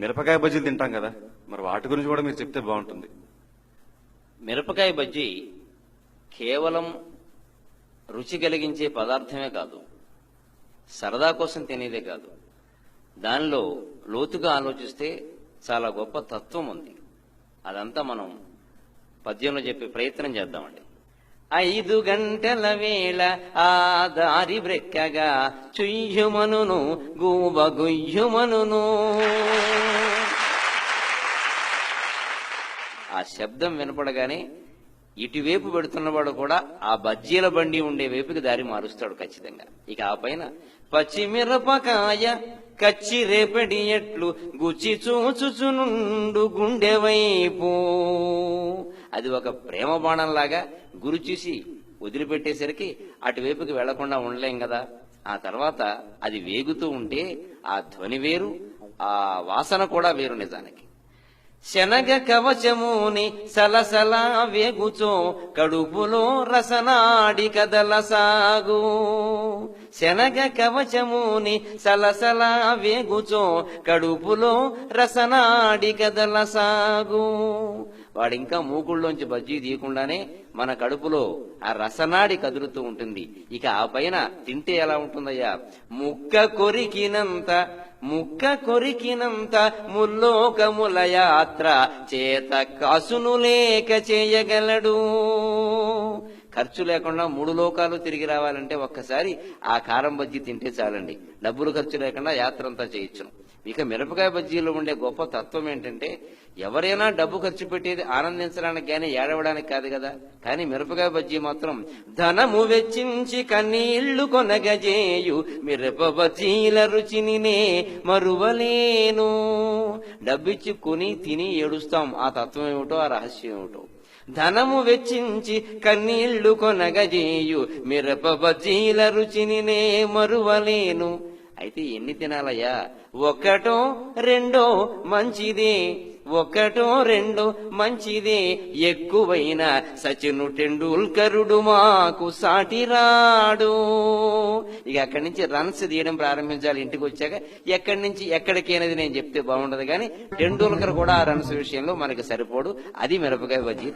మిరపకాయ బజ్జీలు తింటాం కదా, మరి వాటి గురించి కూడా మీరు చెప్తే బాగుంటుంది. మిరపకాయ బజ్జీ కేవలం రుచి కలిగించే పదార్థమే కాదు, సరదా కోసం తినేదే కాదు. దానిలో లోతుగా ఆలోచిస్తే చాలా గొప్ప తత్వం ఉంది. అదంతా మనం పద్యంలో చెప్పే ప్రయత్నం చేద్దామండి. 5 గంటల వేళ ఆ దారి బ్రెక్కగా చుయ్యుమనును గూబ గుయ్యుమనును. ఆ శబ్దం వినపడగానే ఇటువైపు పెడుతున్నవాడు కూడా ఆ బజ్జీల బండి ఉండే వైపుకి దారి మారుస్తాడు ఖచ్చితంగా. ఇక ఆ పైన పచ్చిమిరపకాయ కచ్చి రేపడి ఎట్లు గుచ్చి చూచుచునుండు గుండె వైపు. అది ఒక ప్రేమ బాణంలాగా గురి చూసి వదిలిపెట్టేసరికి అటువైపుకి వెళ్లకుండా ఉండలేం కదా. ఆ తర్వాత అది వేగుతూ ఉంటే ఆ ధ్వని వేరు, ఆ వాసన కూడా వేరు. నిజానికి శనగ కవచముని సలసలా వేగుచో కడుపులో రసనాడి కదల సాగు. శనగ కవచముని సలసలా వేగుచో కడుపులో రసనాడి కదల సాగు. వాడింకా మూకుళ్ళలోంచి బజ్జీ తీయకుండానే మన కడుపులో ఆ రసనాడి కదులుతూ ఉంటుంది. ఇక ఆ పైన తింటే ఎలా ఉంటుందయ్యా? ముక్క కొరికినంత ముల్లోకముల యాత్ర చేత కాసును లేక చేయగలడు. ఖర్చు లేకుండా 3 లోకాలు తిరిగి రావాలంటే ఒక్కసారి ఆ కారం బజ్జీ తింటే చాలండి. డబ్బులు ఖర్చు లేకుండా యాత్ర అంతా చేయొచ్చును. ఇక మిరపకాయ బజ్జీలో ఉండే గొప్ప తత్వం ఏంటంటే, ఎవరైనా డబ్బు ఖర్చు పెట్టేది ఆనందించడానికి కానీ ఏడవడానికి కాదు కదా. కానీ మిరపకాయ బజ్జీ మాత్రం ధనము వెచ్చించి కన్నీళ్లు కొనగజేయు మిరప బజ్జీల రుచినినే మరువలేను. డబ్బిచ్చి కొని తిని ఏడుస్తాం. ఆ తత్వం ఏమిటో, ఆ రహస్యం ఏమిటో. ధనము వెచ్చించి కన్నీళ్లు కొనగజేయు మిరప బజ్జీల రుచినినే మరువలేను. అయితే ఎన్ని తినాలయ్యా? 1 2 మంచిదే, 1 2 మంచిదే. ఎక్కువైన సచిన్ టెండూల్కరుడు మాకు సాటిరాడు. ఇక అక్కడి నుంచి రన్స్ తీయడం ప్రారంభించాలి. ఇంటికి వచ్చాక ఎక్కడి నుంచి ఎక్కడికి అనేది నేను చెప్తే బాగుండదు, కానీ టెండూల్కర్ కూడా ఆ రన్స్ విషయంలో మనకి సరిపోడు. అది మిరపకాయ బజ్జీ.